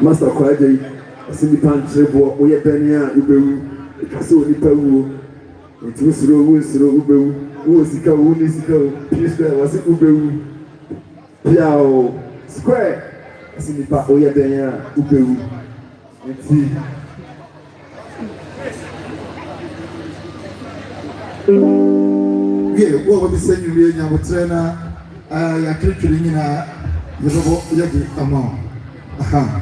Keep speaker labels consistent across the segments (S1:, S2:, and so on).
S1: Master Quadi, a semi pantry, or your Benia, Ubu, the castle, the Peru, it was Ubu, who was the cow, who is the cow, Peace, was it Ubu, Piao, Square, a semi pa, or your Benia, Ubu, and see. Yeah, what would be saying you in your trainer? I can't kill in a little amount. Aha.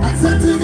S2: Accept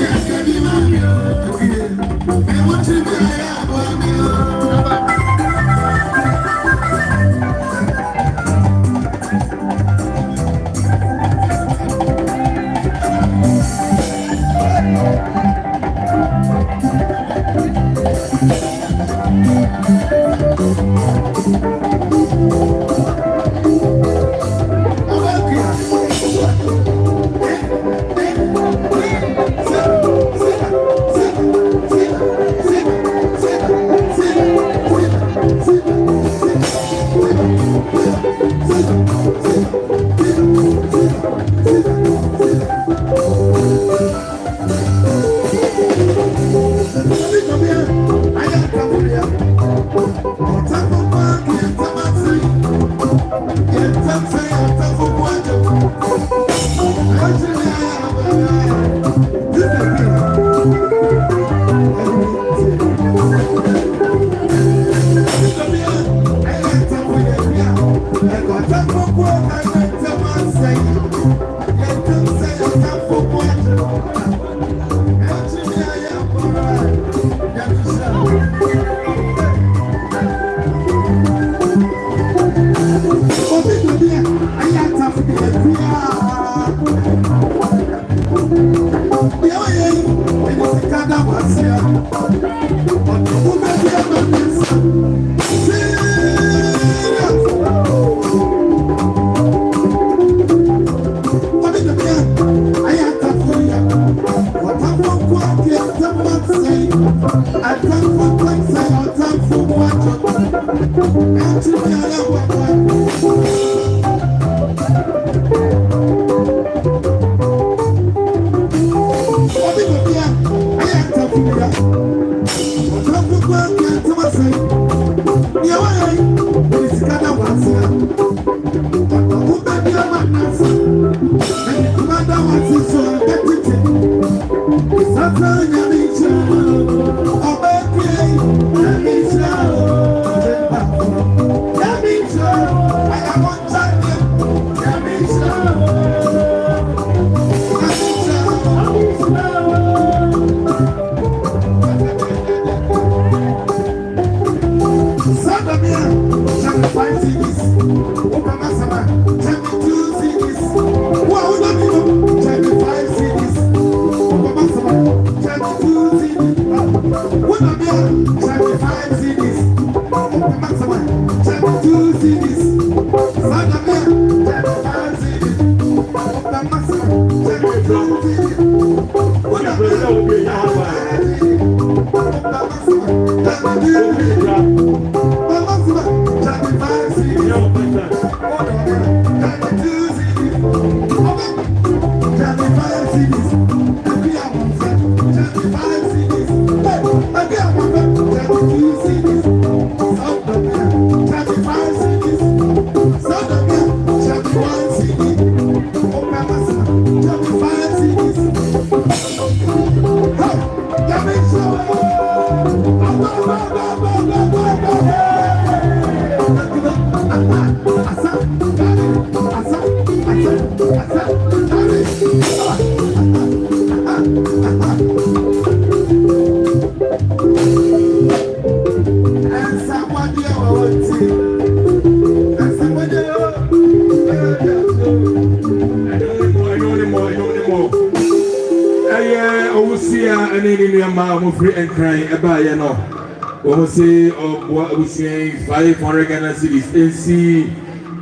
S2: Say what we saying 500 Ghana cedis AC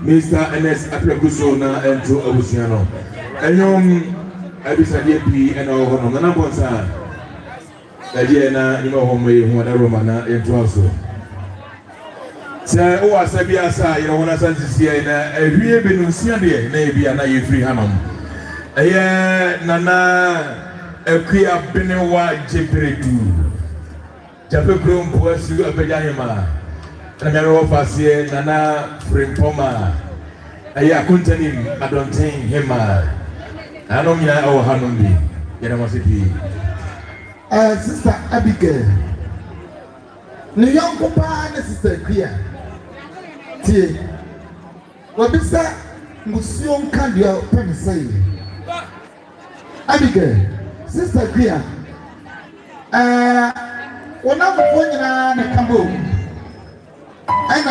S2: Mr. NS Aplegusona and to Obusiano. And I decided to be an old number one. Diana, you know, home way, one Romana, and also. Say, oh, I said, you know, when I sent this year, and we have been Sunday, maybe a naive free Hanum. Nana, a queer Benewa Jeperitu. Tabirikromu was you a Pejayama. And I offer say, Nana Frimpoma. I couldn't him, I don't think him. I don't mean our Hanumbi. You must be.
S3: Sister Abigail. New young papa and sister Clear. Tea. What is that? Museum Candia Penisay. Abigail, sister Clear. One of the point in a cambo. And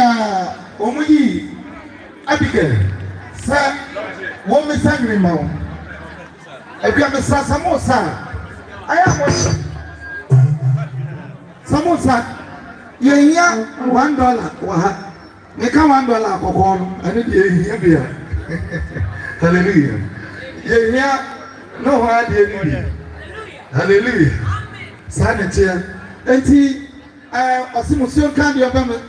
S3: Omuyi Abigail, sir, woman sangry now. If you have a samosa, I am watching. Samosa, you're here $1. You come $1 for corn, and it is here. Hallelujah. You're here, no idea. Hallelujah. Sanity. And he, Osimusion can't be a family.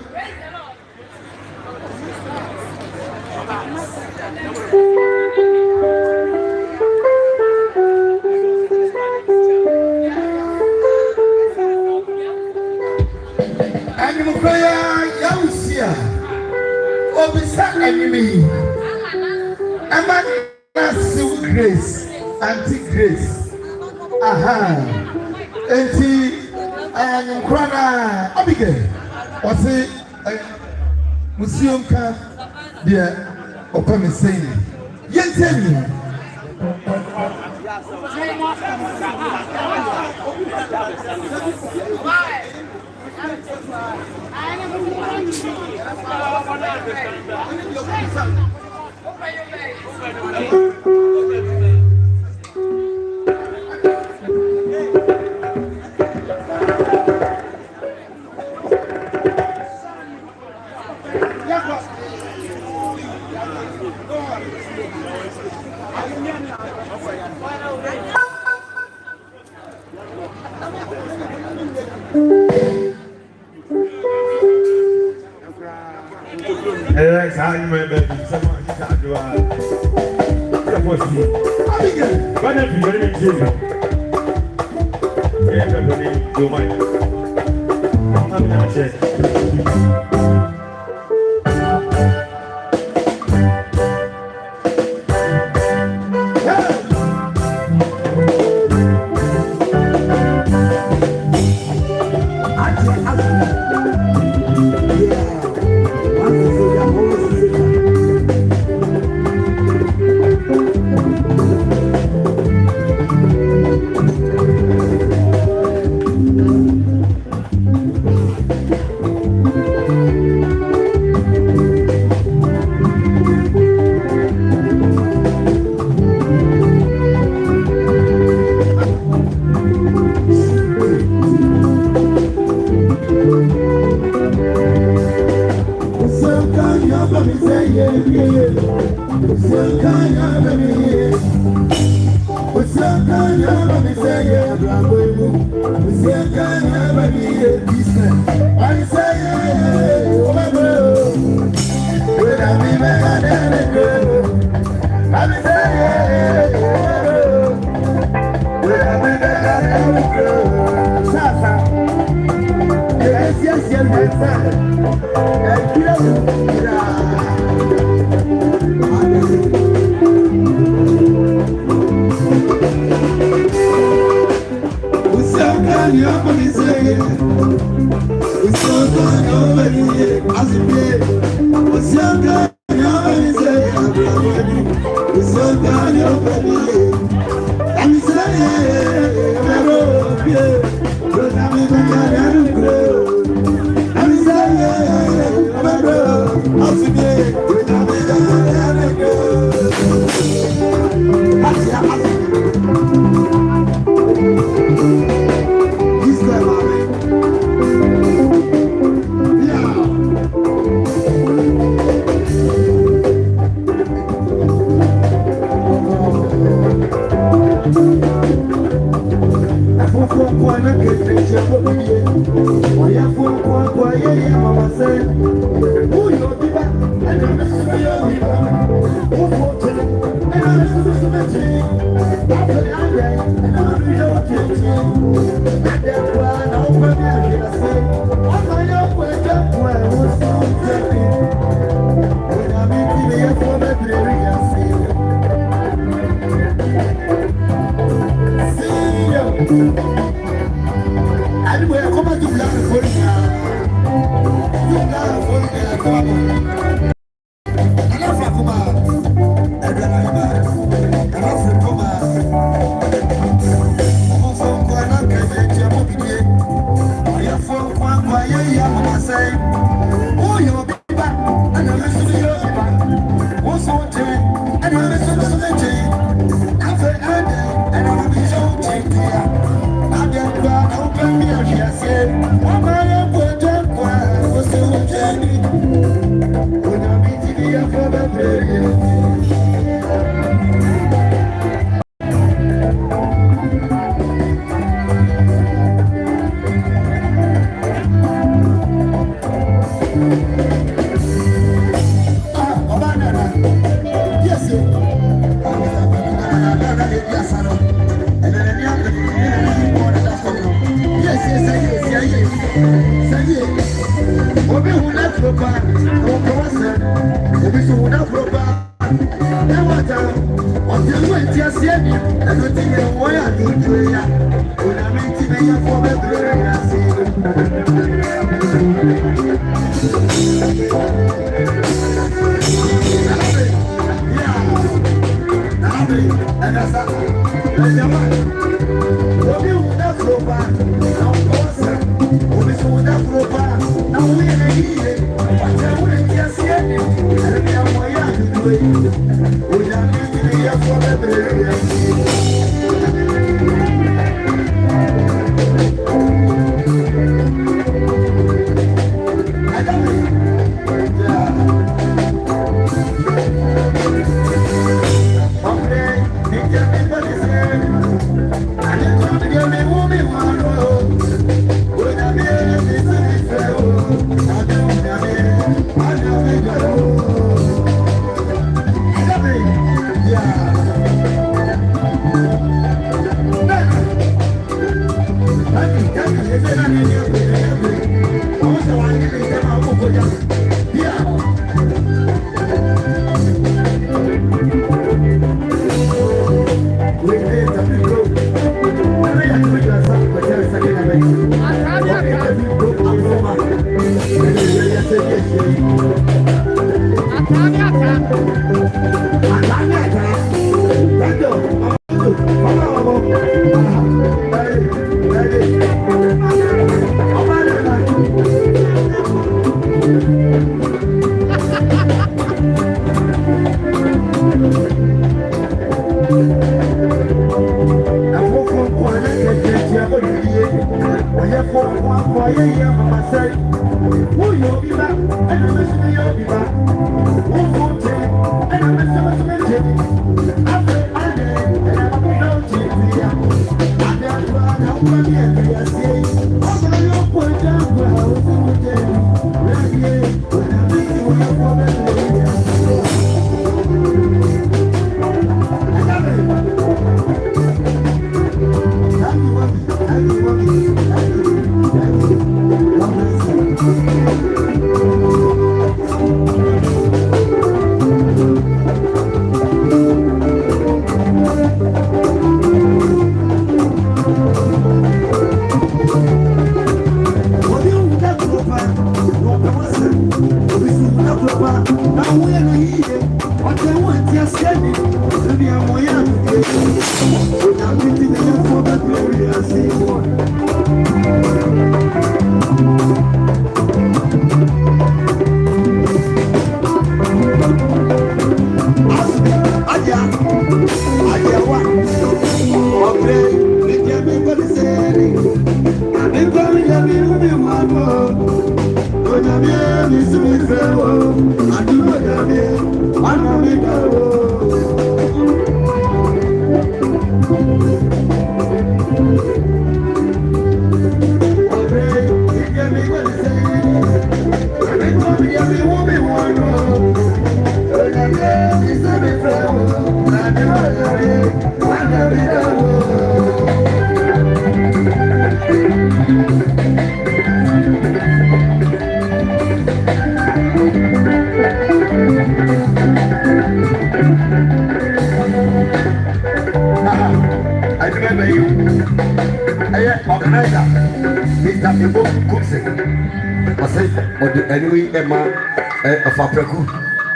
S3: And you cry, Yausia, or beside enemy. And my grace, anti grace. Aha. And he. And Abigail, was it Museum Camp, dear Open me saying, yes, yes.
S2: How you may be someone you can't do. But if you're going to do it, you might. I'm not sure.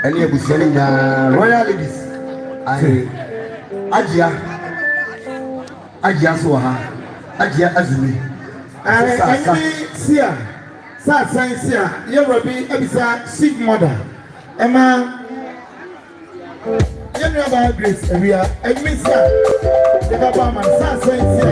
S3: Any of the royal ladies, Ajia Soha, Ajia Azumi, Sa Science, Yorubi, Ebisa, Sig Mother, Emma, General Grace, and we are Emisa, the Baba, Sa Science,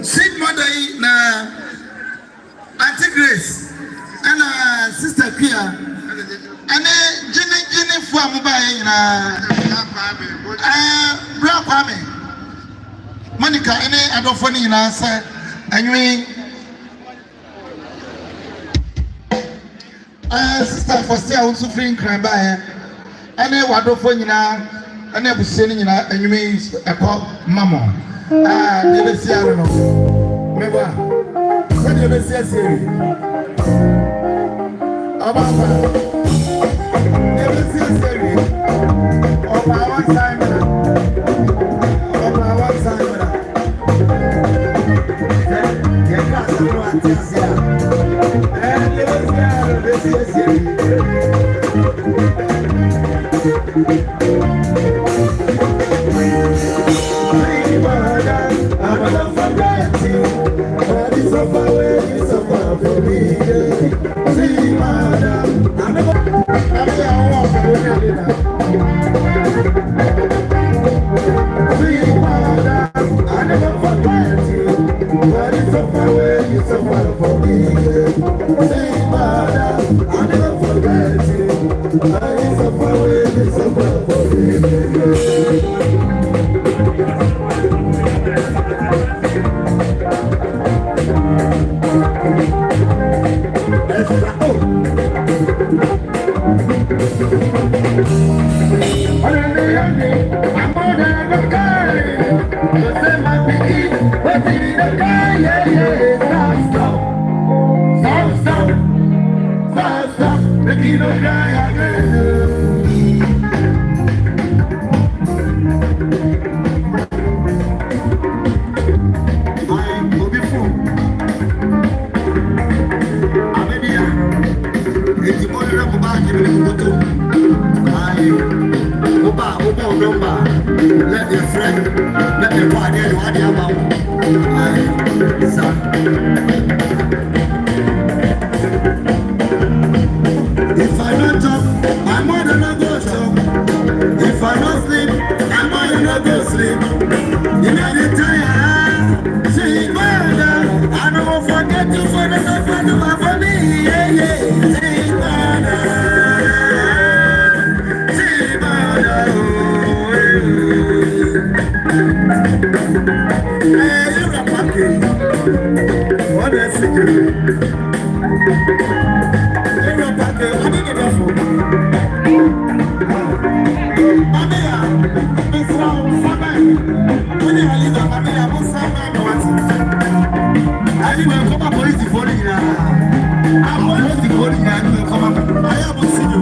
S3: Sweet mother na Auntie Grace and Sister Kia and Jenny for mobile na Bra Kwame Monica any adofoni na say anyway Sister Foster also free crime by any wadofoni na any abuseni na anyway ekọ mama never see I don't know. Remember, when you never see a series. Never see a series. Of our time. Of our time. You can't do what you see. And never see a series. I wanna forget you, but it's so far away, it's so far from me. See, madam, I'm see, madam, I never forget you, but it's so far away, it's so far from me. See, madam, I never forget you, but it's so far away, it's so far from me. I'm
S4: Let your friend, let your party, what you about? If I don't talk, I'm more than a go talk. If I don't sleep, I'm more than a go sleep. You know the time, see mother, I don't forget to for the love for me, yeah, yeah. See mother, see mother. Hey, you're a package. What is it? You're a package. What did you do for? Mamia, Miss Round, Saban. When you leave, Mamia, what's Saban? I didn't come up police for you. I'm always the body now. You come up. I have to see you.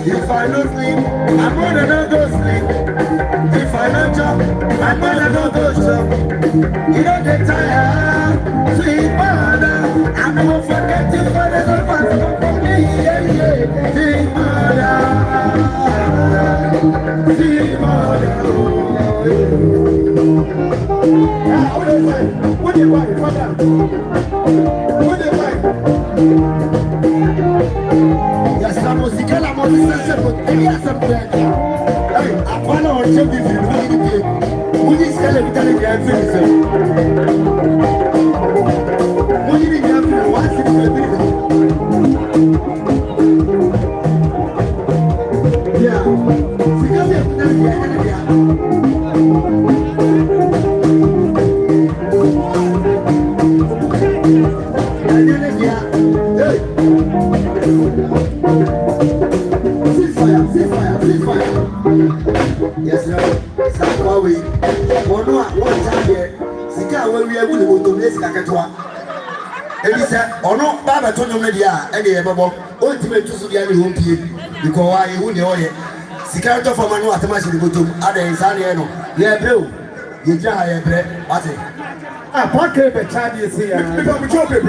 S4: If I don't sleep, I'm gonna not go sleep. If I don't jump, I'm gonna not go jump. You don't get tired, sweet mother. I'm gonna forget you for the good one for me, yeah, yeah. Sweet mother, sweet mother. What do you want, mother? What do you want? Yes, la musica se poteva sapere. A quale ora c'è di più? Un disco le vita di Granfilm. Un di Granfilm, quasi di yeah, si cambia di yes, sir. Sakwawi. Ono a one time here. Sika we wu le boto me sika ketwa. Ebi se ono baba to nyom dia e de bebo. O ti me tusu dia ni hompie. Because why hu ne oye. Sika to for manu atema shi le boto. Ada insane e no. Ye breu. Ye ja ha ye bre. Ate.
S3: Ah, pake be chadi say ya.
S1: Because we chop it,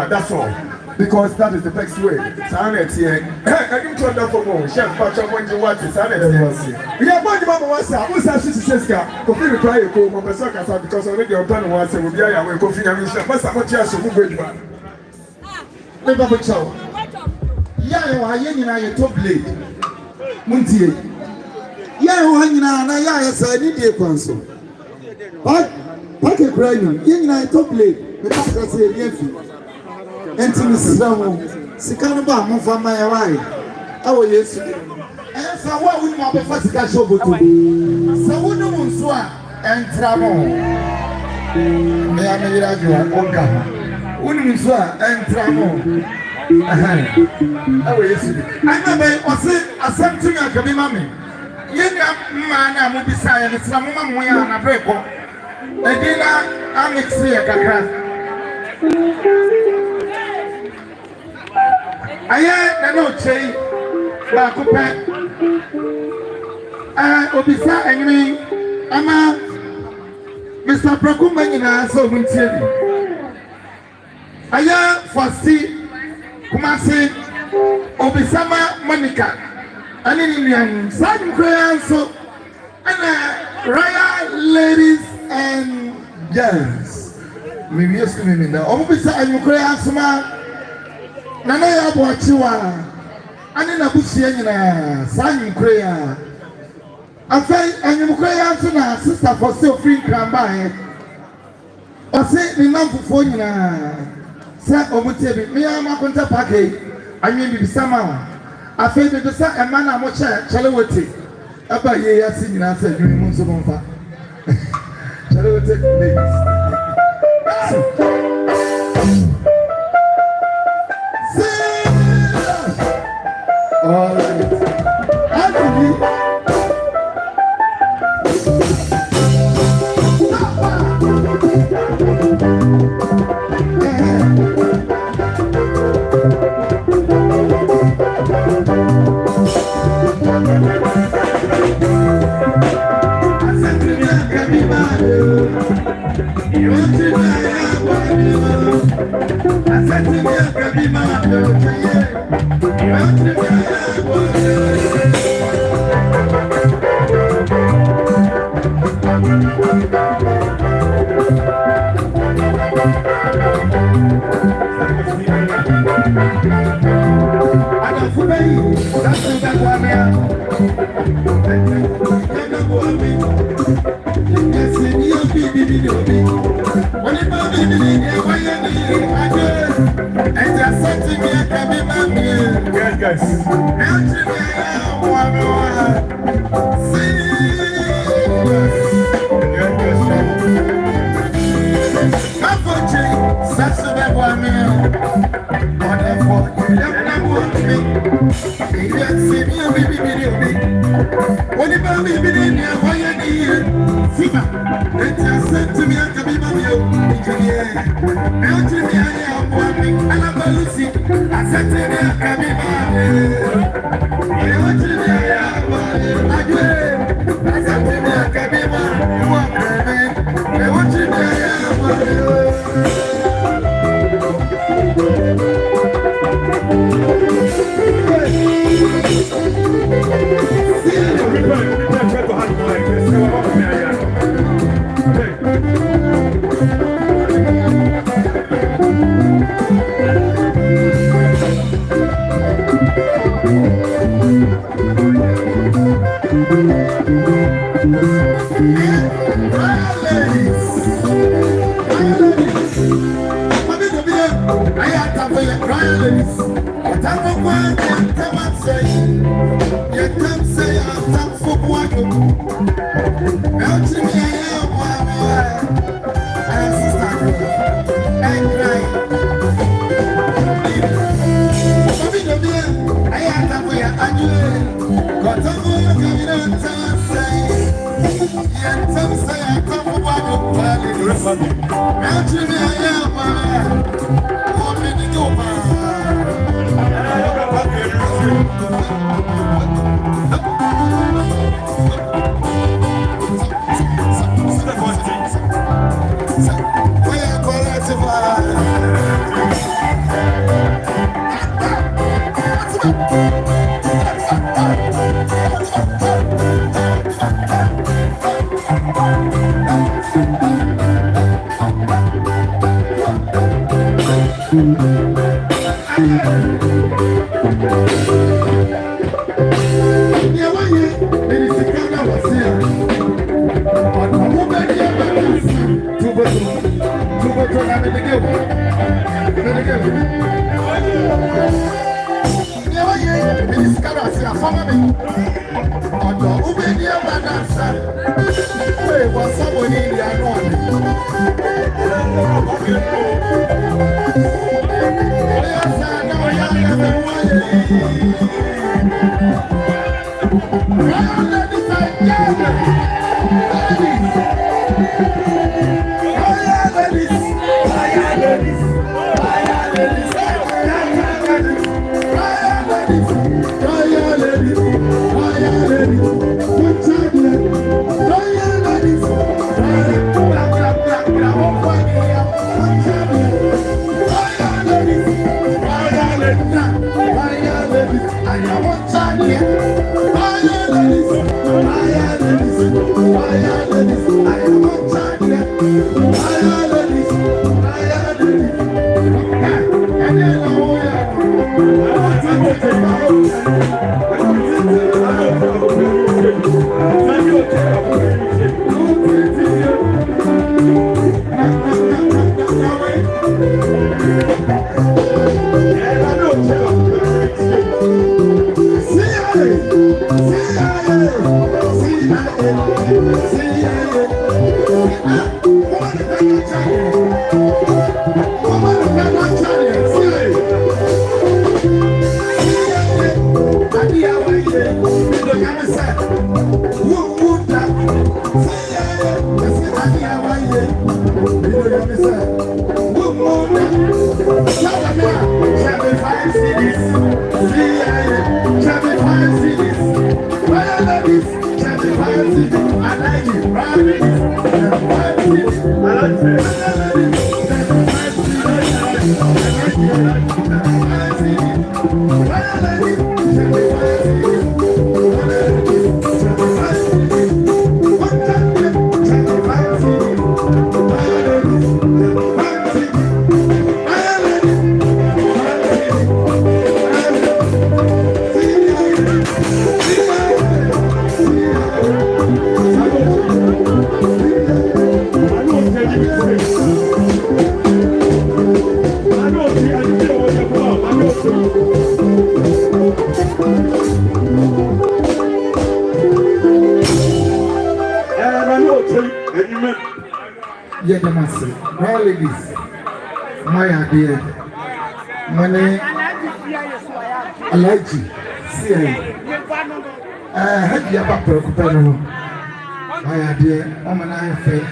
S1: that's all. Because that is the best way. Sanet here. I can turn that for more. Chef, but I'm going to watch it. Sanet here. We are going to Mama Wasa. What's that? She says, Coffee reply, you go, Mama Saka, because already your plan was to be away. Coffee and Michelle. What's that? Just a good one. Never chow. Yeah, why you know your top blade? Muntie. Yeah, why you know, I said, I need a console. Pack a crying. You know, top blade. The pack I say, yes. Enti misrawo sika no ba mo fa ma ya wai awo yesu sa wa wonu ma be fa sika sho boto sa wonu mu nso a entra mo me ya me ira jwa oga wonu mu nso a entra mo awo yesu ana be ose asem ya ka bi ma me yenya mma na mo bisa ya misra mo ma mo ya na breko edina amixi ya kakra aye na no chei ba ko pe obisa enyi ama Mr. Prakuma nyina so muntie bi aye fasi kumasi obisa ma Monica ani ni nyan san kran so ana royal ladies and gents me yes me na obisa enyi kran so ma Nana ya bochiwa
S3: ane na busia nyinaa saa nyimkure ya afei anyimkure ya nso na sister for sale free krambae ɔse ne namfofoɔ nyinaa sɛ ɔmotie bi meya makonta paake anwe bibisa ma wo afei de sa ɛma na mo kyɛle wote aba ye ya si nyinaa sɛ adwene mu nso no mfa kyɛle wote ladies all right Anthony Alaji, see, had the upper Kupano. My idea, Oman I fed.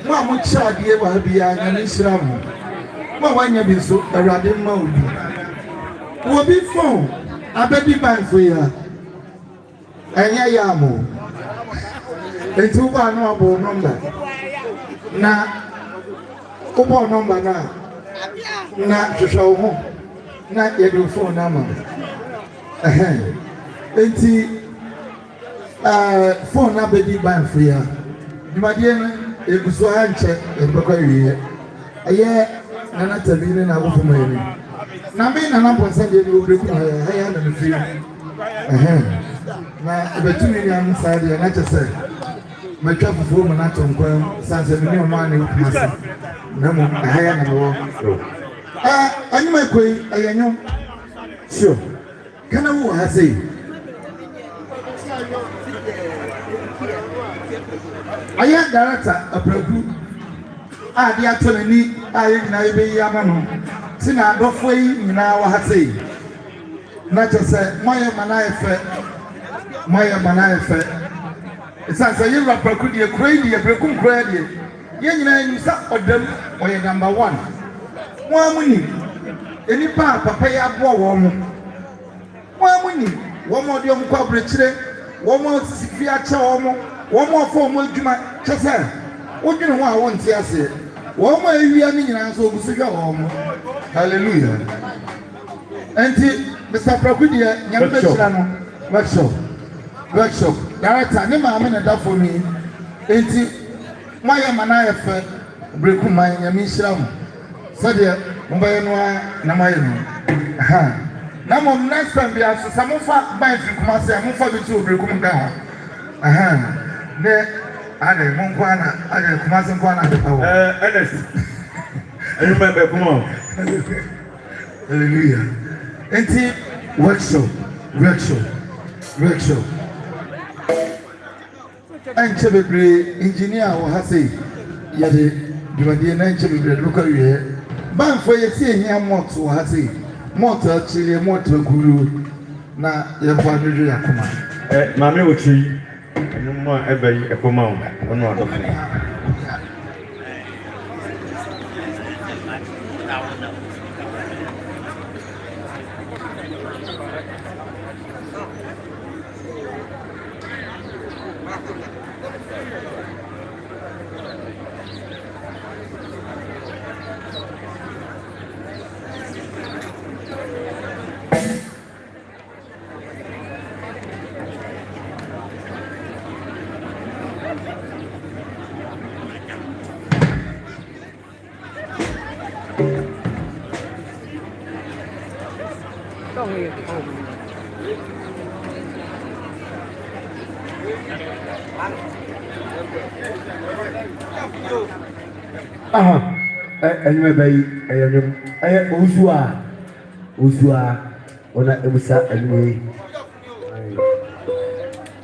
S3: Mamma Chad, you will be an Islam. Well, when you be so a radin mode, will be phone. I bet you bank for you. And Yayamo. A 2 number. Now, Kubo number now. Not to show home. Not yet your phone number. Phone number be banned for you. My dear, it was so check in Bokari. A year, and I tell you, I will for me. Now, being an apple said you will bring my hand and the field. Now, the 2 million inside, and I just said, my careful woman, not on Quam, Sans a million money. No more, I am a walk. I my queen, I know. Sure. Can I say? I am director of Pragu. Ah, the attorney, I be Yamano. Sina, don't wait, now I say. Not just say, my Manaife. It's as a year of Pragu, a crazy, a Pragu crazy. Young man, of them, or number 1. One money. Any papa pay up one money. One more young corporate, one more Fiat, one more formal Juma, Chassa. What do you want? I want to say. One more young and so go home. Hallelujah. And Mr. Procudia, young workshop. Director, never a minute for me. And my Manaife, break my Yamislam. Sadia, Mbayanoa, Namayano. Now, next time, we have some of our banks in Kumasi, and for the 2 break down. There, I Monkwana, I Kumasi Kwana. Ernest, I remember, come on. Hallelujah. Enti workshop. And Chebri, engineer, or Hasi, Yadi, Divadi, and Chebri, look at you. Ban for you seeing here more to Hasi, more to Chile, more to Guru. Now, your father, Yakuma. Mammy, which you no more ever a command or not.
S5: Anyway, I Usua, on a Emusa anyway.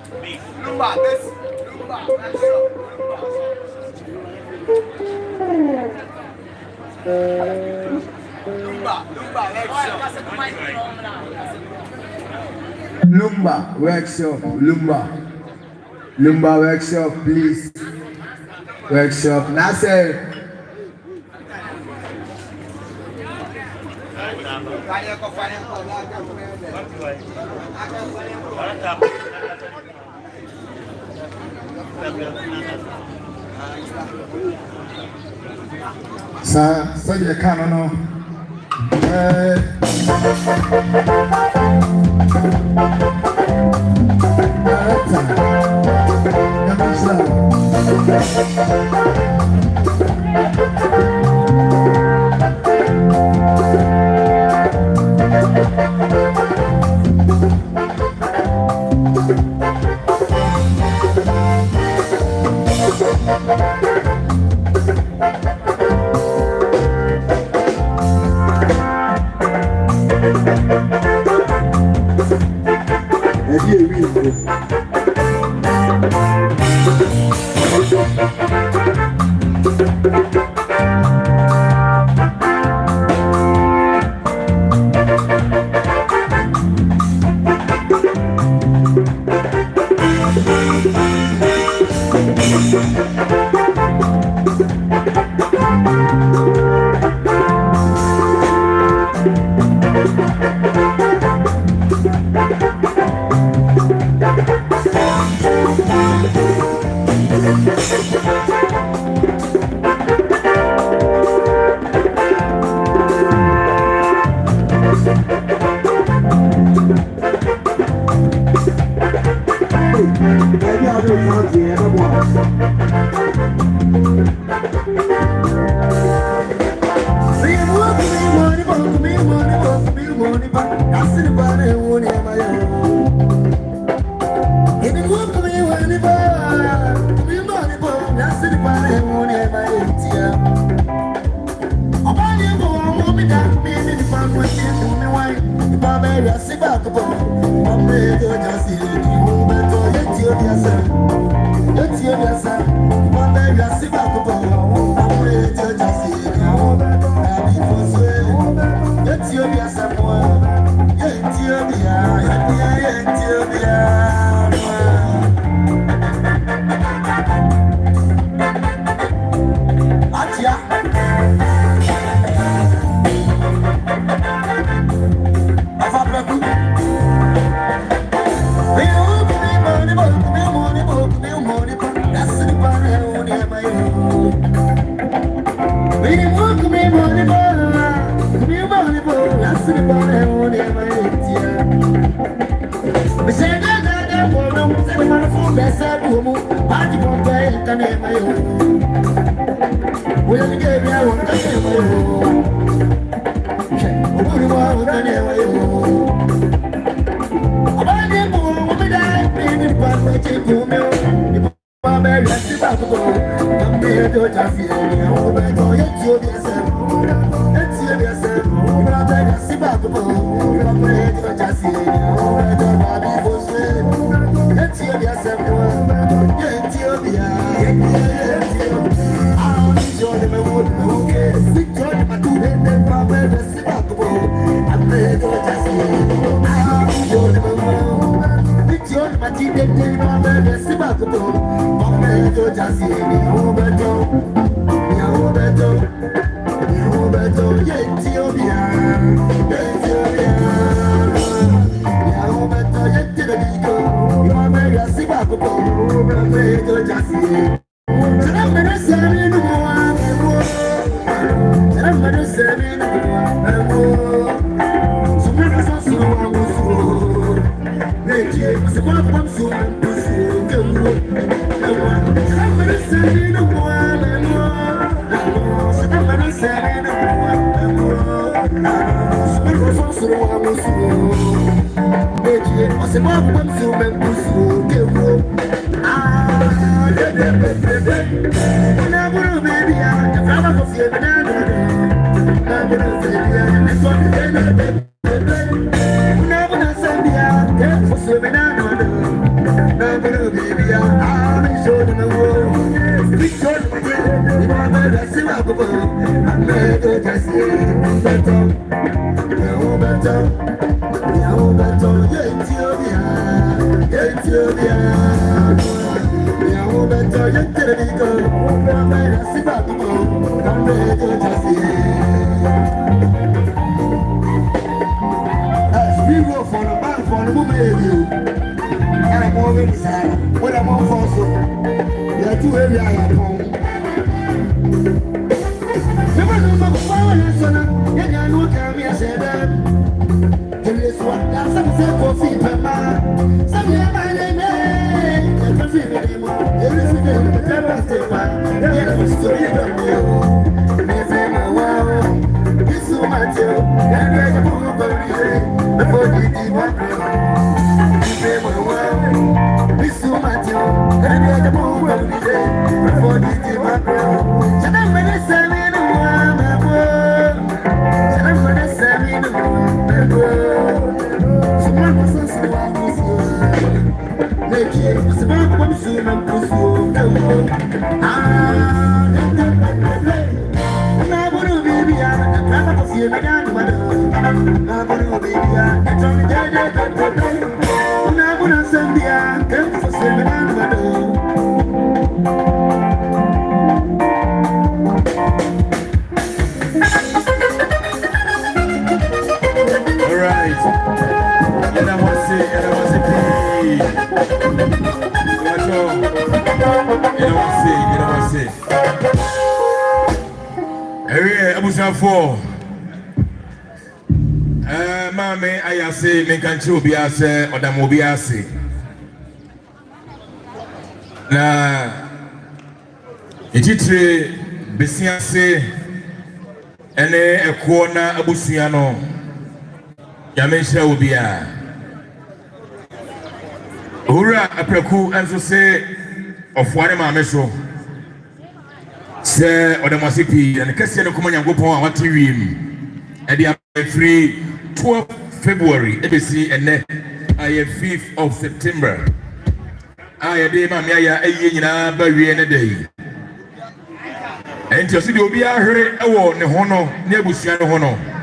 S6: Lumba, this.
S5: Lumba workshop, Lumba workshop, please. Workshop, Nasser.
S3: So you can't know.
S4: gonna be here. I'm sure the world. We should be there. You are better, see what we do. I'm better, just see better. You're better. You're better. Ethiopia. Ethiopia. You're better. You're better. I'm better, see what we do. I'm better, just see. We go for the bank for the movie. And I'm already sad. What I'm on for so. You're too heavy, I am home. Never know my power, son. And I know come here, said that. This one, that's some say coffee, Papa. Some year by the name. Never feel anymore. Everything in the paper, stay back. Yeah, it's story of you. Never know wow. It's so much, and there's a book of before you did what you never well. It's so much, and there's a book before you did what you and I'm gonna say me no one, and I'm gonna say me no one. Someone was so make it, it's about one soon and pursue.
S2: Mame, I say, make a true be as or the movie I say. Na Ejitri Besiase ene Ekwona Abusiano Yamesha Ubia Hura Apreku and so say of what am I so say or the Masipi and the Cassian Kumanya Gopon what TV and the free 12th February ABC and then I 5th of September. I day my maya a year bury in a day. And just do be a hurry award the honor, Nebusiano honor.